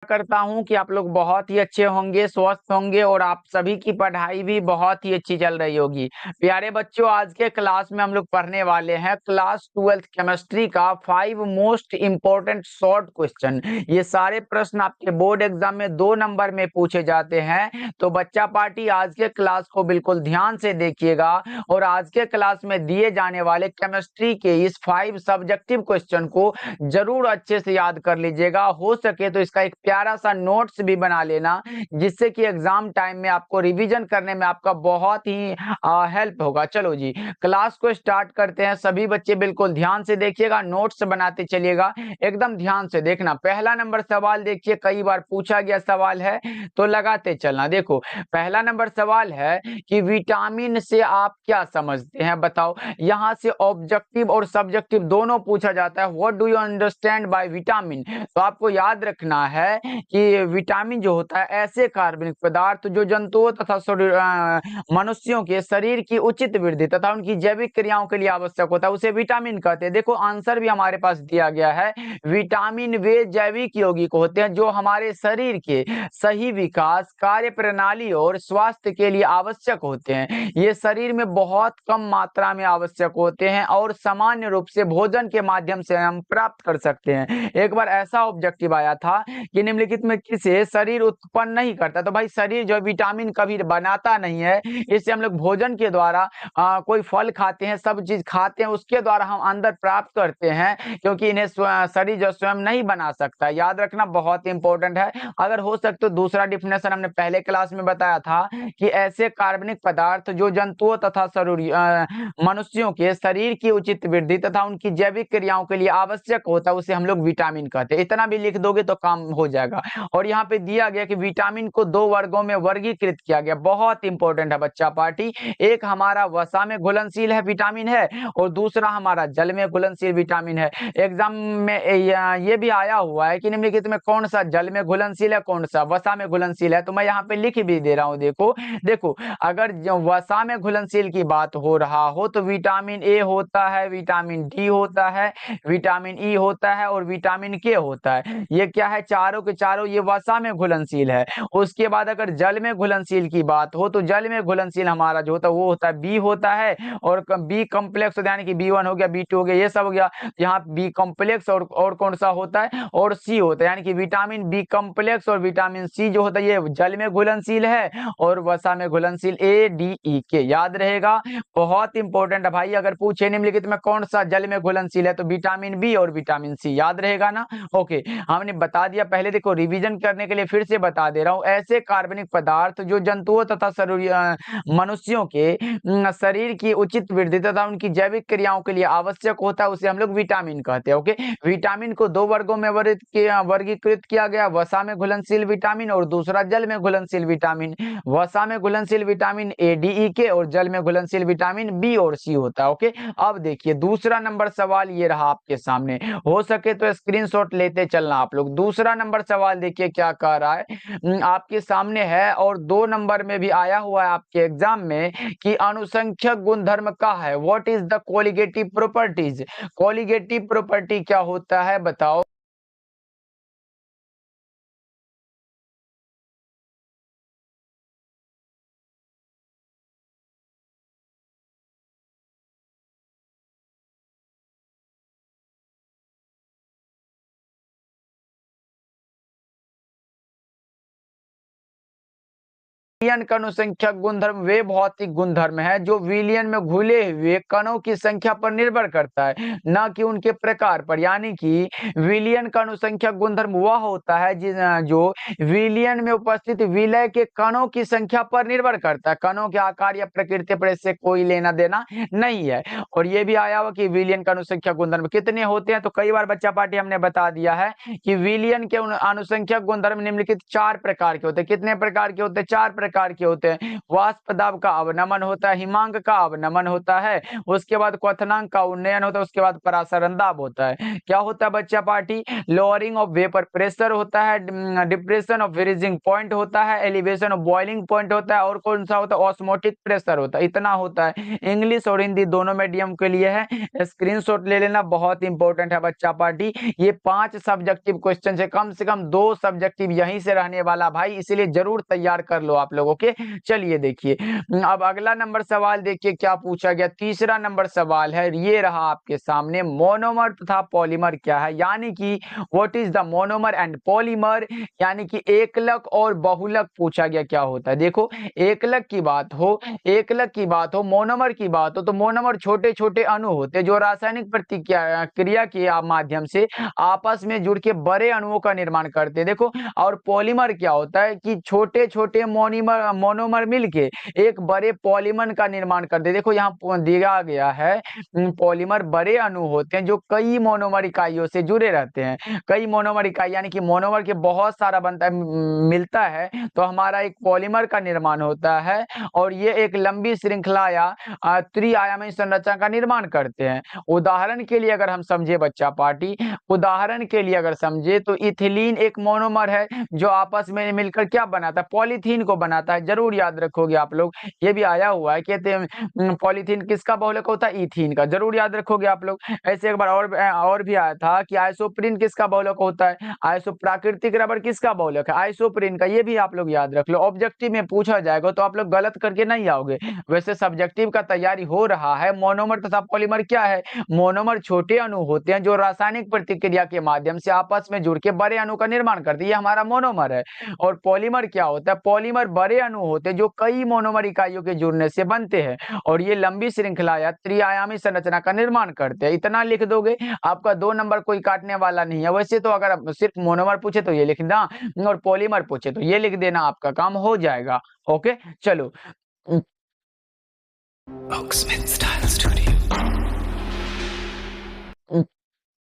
करता हूं कि आप लोग बहुत ही अच्छे होंगे, स्वस्थ होंगे और आप सभी की पढ़ाई भी बहुत ही अच्छी चल रही होगी। प्यारे बच्चों, आज के क्लास में हम लोग पढ़ने वाले हैं क्लास 12th केमिस्ट्री का 5 मोस्ट इंपॉर्टेंट शॉर्ट क्वेश्चन। ये सारे प्रश्न आपके बोर्ड एग्जाम में 2 नंबर में पूछे जाते हैं। तो बच्चा पार्टी आज के क्लास को बिल्कुल ध्यान से देखिएगा और आज के क्लास में दिए जाने वाले केमिस्ट्री के इस 5 सब्जेक्टिव क्वेश्चन को जरूर अच्छे से याद कर लीजिएगा। हो सके तो इसका एक प्यारा सा नोट्स भी बना लेना, जिससे कि एग्जाम टाइम में आपको रिवीजन करने में आपका बहुत ही हेल्प होगा। चलो जी, क्लास को स्टार्ट करते हैं। सभी बच्चे बिल्कुल ध्यान से देखिएगा, नोट्स बनाते चलिएगा, एकदम ध्यान से देखना। पहला नंबर सवाल देखिए, कई बार पूछा गया सवाल है तो लगाते चलना। देखो, पहला नंबर सवाल है कि विटामिन से आप क्या समझते हैं, बताओ। यहां से ऑब्जेक्टिव और सब्जेक्टिव दोनों पूछा जाता है। What do you understand by vitamin. तो आपको याद रखना है कि विटामिन जो होता है ऐसे कार्बनिक पदार्थ जो जंतुओं तथा मनुष्यों के शरीर की उचित वृद्धि तथा उनकी जैविक क्रियाओं के लिए आवश्यक होता है, उसे विटामिन कहते हैं। देखो, आंसर भी हमारे पास दिया गया है। विटामिन वे जैविक यौगिक होते हैं जो हमारे शरीर के सही विकास, कार्य प्रणाली और स्वास्थ्य के लिए आवश्यक होते हैं। ये शरीर में बहुत कम मात्रा में आवश्यक होते हैं और सामान्य रूप से भोजन के माध्यम से हम प्राप्त कर सकते हैं। एक बार ऐसा ऑब्जेक्टिव आया था कि निम्नलिखित में किसे शरीर उत्पन्न नहीं करता। तो भाई, शरीर जो विटामिन कभी बनाता नहीं है, इससे हम लोग भोजन के द्वारा कोई फल खाते हैं, सब चीज खाते हैं, उसके द्वारा हम अंदर प्राप्त करते हैं, क्योंकि इन्हें शरीर जो स्वयं नहीं बना सकता। याद रखना, बहुत इंपॉर्टेंट है। अगर हो सके तो दूसरा डिफिनेशन हमने पहले क्लास में बताया था कि ऐसे कार्बनिक पदार्थ जो जंतुओं तथा मनुष्यों के शरीर की उचित वृद्धि तथा उनकी जैविक क्रियाओं के लिए आवश्यक होता है, उसे हम लोग विटामिन कहते हैं। इतना भी लिख दोगे तो काम हो जाएगा। और यहाँ पे दिया गया कि विटामिन को 2 वर्गों में वर्गीकृत किया गया। बहुत इंपॉर्टेंट है बच्चा पार्टी। एक हमारा वसा में घुलनशील है विटामिन है और दूसरा हमारा जल में घुलनशील विटामिन है। एग्जाम में ये भी आया हुआ है कि निम्नलिखित में कौन सा जल में घुलनशील है, कौन सा वसा में घुलनशील है। तो मैं यहाँ पे लिख भी दे रहा हूँ। देखो देखो, अगर वसा में घुलनशील की बात हो रहा हो तो विटामिन ए होता है, विटामिन डी होता है, विटामिन ई होता है और विटामिन के होता है। ये क्या है, चारों के चारों ये वसा में घुलनशील है। उसके बाद अगर जल में घुलनशील की बात हो तो जल में घुलनशील हमारा जो होता है वो होता है बी होता है, और बी कॉम्प्लेक्स यानी कि B1 हो गया, B2 हो गया, ये सब हो गया। यहाँ बी कॉम्प्लेक्स और कौन सा होता है, और सी होता है, यानी कि विटामिन बी कॉम्प्लेक्स और विटामिन सी जो होता है ये जल में घुलनशील है और वसा में घुलनशील ADE के। याद रहेगा, बहुत इंपॉर्टेंट है भाई। अगर पूछे निम्नलिखित में कौन सा जल में घुलनशील है तो विटामिन बी और विटामिन सी। याद रहेगा ना। ओके, हमने बता दिया पहले। देखो, रिवीजन करने के लिए फिर से बता दे रहा हूं। ऐसे कार्बनिक पदार्थ जो जंतुओं तथा मनुष्यों के शरीर की उचित वृद्धि तथा उनकी जैविक क्रियाओं के लिए आवश्यक होता है, उसे हम लोग विटामिन कहते हैं। ओके, विटामिन को 2 वर्गों में वर्गीकृत किया गया। वसा में घुलनशील विटामिन और दूसरा जल में घुलनशील विटामिन। वसा में घुलनशील विटामिन ADE के और जल में घुलनशील विटामिन बी और सी होता है। ओके, अब देखिए दूसरा नंबर सवाल ये रहा आपके सामने। हो सके तो स्क्रीनशॉट लेते चलना आप लोग। दूसरा नंबर सवाल देखिए क्या कह रहा है, आपके सामने है और 2 नंबर में भी आया हुआ है आपके एग्जाम में कि अनुसंख्यक गुणधर्म का है। What is the colligative properties. Colligative property क्या होता है, बताओ। विलियन का अनुसंख्यक गुणधर्म वे भौतिक गुणधर्म है जो विलियन में घुले हुए कणों की संख्या पर निर्भर करता है, न कि उनके प्रकार पर। यानी कि विलियन का अनुसंख्यक गुणधर्म वह होता है जो विलियन में उपस्थित विलय के कणों की संख्या पर निर्भर करता है। कणों के आकार या प्रकृति पर इससे कोई लेना देना नहीं है। और ये भी आया हुआ कि विलियन का अनुसंख्यक गुणधर्म कितने होते हैं। तो कई बार बच्चा पार्टी हमने बता दिया है कि विलियन के अनुसंख्यक गुणधर्म निम्नलिखित 4 प्रकार के होते हैं। कितने प्रकार के होते हैं, 4 प्रकार प्रकार के होते हैं, वाष्प दाब का अवनमन होता है, हिमांक का अवनमन होता है, उसके बाद क्वथनांक का उन्नयन होता है, उसके बाद परासरण दाब होता है। क्या होता है बच्चा party? Lowering of vapour pressure होता है, डिप्रेशन ऑफ फ्रीजिंग पॉइंट होता है, एलिवेशन ऑफ बॉइलिंग पॉइंट होता है, और कौन सा होता है? ऑस्मोटिक प्रेशर होता है। इतना होता है। इंग्लिश और हिंदी दोनों मीडियम के लिए है। स्क्रीनशॉट ले लेना, बहुत इंपॉर्टेंट है बच्चा पार्टी। ये 5 सब्जेक्टिव क्वेश्चन है, कम से कम 2 सब्जेक्टिव यहीं से रहने वाला भाई, इसलिए जरूर तैयार कर लो आप लोग। ओके, चलिए देखिए अब अगला नंबर सवाल देखिए क्या पूछा गया। तीसरा नंबर सवाल है, ये रहा आपके सामने, मोनोमर तथा पॉलीमर क्या है, यानी कि what is the monomer and polymer, यानी कि एकलक और बहुलक पूछा गया क्या होता है। देखो, एकलक की बात हो, मोनोमर की बात हो, तो मोनोमर छोटे छोटे अणु होते हैं जो रासायनिक प्रतिक्रिया क्रिया के माध्यम से आपस में जुड़ के बड़े अणुओं का निर्माण करते हैं। देखो, और पॉलीमर क्या होता है कि छोटे छोटे मोनोमर मिलके एक बड़े पॉलीमर का निर्माण करते हैं। देखो यहाँ दिया गया है, पॉलीमर बड़े अणु होते हैं जो कई मोनोमर इकाइयों से जुड़े रहते हैं। कई मोनोमर इकाई यानी कि मोनोमर के बहुत सारा बनता है, मिलता है, तो हमारा एक पॉलीमर का निर्माण होता है, और ये एक लंबी श्रृंखला या त्रिआयामी संरचना का निर्माण करते हैं। उदाहरण के लिए अगर हम समझे बच्चा पार्टी, उदाहरण के लिए अगर समझे तो इथिलीन एक मोनोमर है जो आपस में मिलकर क्या बनाता है? पॉलीथीन को बनाता है। जरूर याद रखोगे आप लोग, ये भी आया हुआ है, कहते हैं पॉलीथीन किसका बहुलक होता है? ईथीन का। जरूर याद रखोगे आप लोग। ऐसे एक बार और भी आया था कि आइसोप्रीन किसका बहुलक होता है? प्राकृतिक रबर किसका बहुलक है? आइसोप्रीन का। ये भी आप लोग याद रख लो, ऑब्जेक्टिव में पूछा जाएगा तो आप लोग गलत करके नहीं आओगे। वैसे सब्जेक्टिव का तैयारी हो रहा है। मोनोमर तथा पॉलीमर क्या है? मोनोमर छोटे अणु होते हैं जो रासायनिक प्रतिक्रिया के माध्यम से आपस में जुड़ के बड़े अणु का निर्माण करते हैं, ये हमारा मोनोमर है। और पॉलीमर क्या होता है? पॉलीमर बड़े अणु होते हैं जो कई मोनोमर इकाइयों के जुड़ने से बनते हैं, और ये लंबी श्रृंखला या त्रिआयामी संरचना का निर्माण करते हैं। इतना लिख दोगे, आपका 2 नंबर कोई काटने वाला नहीं है। वैसे तो अगर सिर्फ मोनोमर पूछे तो ये लिखना, और पॉलीमर पूछे तो ये लिख देना, आपका काम हो जाएगा। ओके, चलो।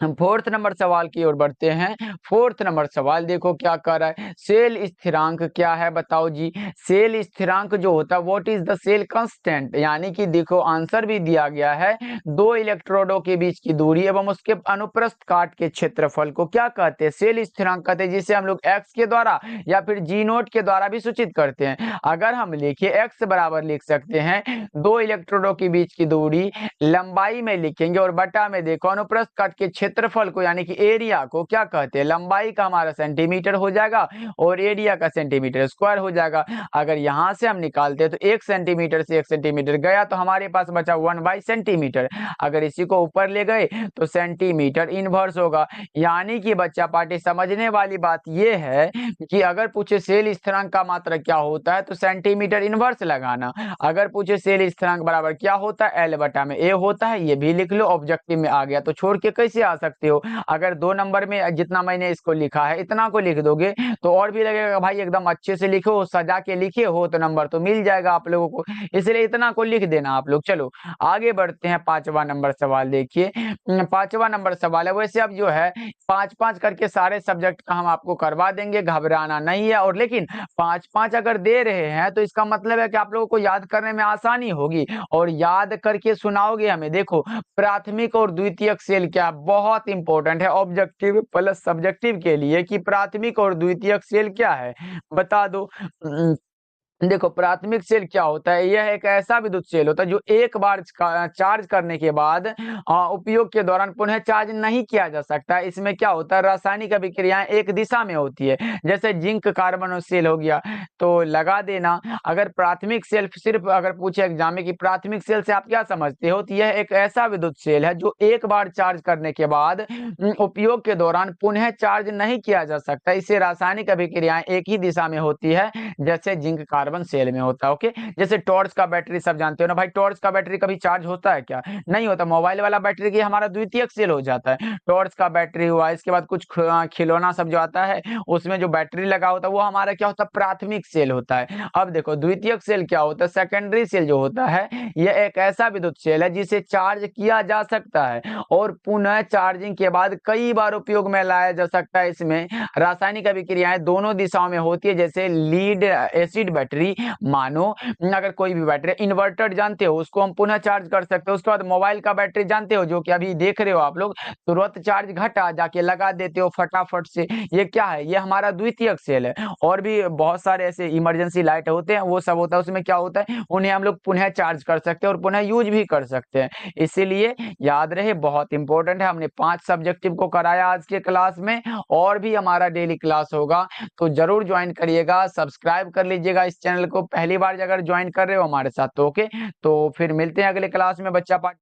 हम 4th नंबर सवाल की ओर बढ़ते हैं। 4th नंबर सवाल देखो क्या कर रहा है, सेल स्थिरांक क्या है बताओ जी। सेल स्थिरांक जो होता है, what is the cell constant, यानी कि देखो आंसर भी दिया गया है, 2 इलेक्ट्रोडों के बीच की दूरी एवं उसके अनुप्रस्थ काट के क्षेत्रफल को क्या कहते हैं? सेल स्थिरांक कहते हैं, जिसे हम लोग x के द्वारा या फिर जी नोट के द्वारा भी सूचित करते हैं। अगर हम लिखे x बराबर लिख सकते हैं 2 इलेक्ट्रोडों के बीच की दूरी, लंबाई में लिखेंगे, और बटा में देखो अनुप्रस्थ काट के क्षेत्रफल को यानी कि एरिया को क्या कहते हैं? लंबाई का हमारा सेंटीमीटर हो जाएगा और एरिया का सेंटीमीटर स्क्वायर हो जाएगा। अगर यहां से हम निकालते हैं तो 1 सेंटीमीटर से 1 सेंटीमीटर गया तो हमारे पास बचा 1 सेंटीमीटर। अगर इसी को ऊपर ले गए तो सेंटीमीटर इनवर्स होगा। यानी कि बच्चा पार्टी समझने वाली बात यह है कि अगर पूछे सेल स्थिरांक का मात्रक क्या होता है तो सेंटीमीटर इनवर्स लगाना। अगर पूछे सेल स्थिरांक बराबर क्या होता है? L बटा में A होता है। ये भी लिख लो, ऑब्जेक्टिव में आ गया तो छोड़ के कैसे आ सकते हो? अगर 2 नंबर में जितना मैंने इसको लिखा है इतना को लिख दोगे तो और भी लगेगा भाई एकदम अच्छे से लिखो, सजा के लिखे हो तो नंबर तो मिल जाएगा आप लोगों को, इसलिए इतना को लिख देना आप लोग। चलो आगे बढ़ते हैं। 5वां नंबर सवाल देखिए। 5वां नंबर सवाल है, वैसे अब जो है 5-5 करके सारे सब्जेक्ट का हम आपको करवा देंगे, घबराना नहीं है। और लेकिन 5-5 अगर दे रहे हैं तो इसका मतलब है कि आप लोगों को याद करने में आसानी होगी, और याद करके सुनाओगे हमें। देखो, प्राथमिक और द्वितीयक सेल क्या, बहुत इंपॉर्टेंट है ऑब्जेक्टिव प्लस सब्जेक्टिव के लिए कि प्राथमिक और द्वितीयक सेल क्या है, बता दो। देखो, प्राथमिक सेल क्या होता है? यह एक ऐसा विद्युत सेल होता है जो एक बार चार्ज करने के बाद उपयोग के दौरान पुनः चार्ज नहीं किया जा सकता। इसमें क्या होता है? रासायनिक अभिक्रियाएं एक दिशा में होती है, जैसे जिंक कार्बन सेल हो गया, तो लगा देना। अगर प्राथमिक सेल सिर्फ अगर पूछे एग्जाम में कि प्राथमिक सेल से आप क्या समझते हो, तो यह एक ऐसा विद्युत सेल है जो एक बार चार्ज करने के बाद उपयोग के दौरान पुनः चार्ज नहीं किया जा सकता। इसे रासायनिक अभिक्रियाएं एक ही दिशा में होती है, जैसे जिंक कार्बन सेल में होता है। ओके, जैसे टॉर्च का बैटरी सब जानते हो ना भाई, टॉर्च का बैटरी कभी चार्ज होता है क्या? नहीं होता। मोबाइल वाला बैटरी की हमारा द्वितीयक सेल हो जाता है। टॉर्च का बैटरी हुआ, इसके बाद कुछ खिलौना सब जो आता है उसमें जो बैटरी लगा होता है वो हमारा क्या होता है? प्राथमिक सेल होता है। अब देखो, द्वितीयक सेल क्या होता है? सेकेंडरी सेल जो होता है यह एक ऐसा विद्युत सेल है जिसे चार्ज किया जा सकता है और पुनः चार्जिंग के बाद कई बार उपयोग में लाया जा सकता है। इसमें रासायनिक अभिक्रियाएं दोनों दिशाओं में होती है, जैसे लीड एसिड बैटरी, मानो अगर कोई भी बैटरी, इन्वर्टर जानते हो उसको हम पुनः चार्ज कर सकते हो। उसके बाद मोबाइल का बैटरी जानते हो, जो कि अभी देख रहे हो आप लोग, तुरंत चार्ज घटा जाके लगा देते हो फटाफट से। ये क्या है, ये हमारा द्वितीयक सेल है। और भी बहुत सारे ऐसे इमरजेंसी लाइट होते हैं, वो सब होता है, उसमें क्या होता है, उन्हें हम लोग पुनः चार्ज कर सकते हैं और पुनः यूज भी कर सकते हैं। इसीलिए याद रहे, बहुत इंपॉर्टेंट है। हमने 5 सब्जेक्टिव को कराया आज के क्लास में, और भी हमारा डेली क्लास होगा, तो जरूर ज्वाइन करिएगा। सब्सक्राइब कर लीजिएगा इस चैनल को, पहली बार अगर ज्वाइन कर रहे हो हमारे साथ तो ओके। तो फिर मिलते हैं अगले क्लास में बच्चा पार्ट।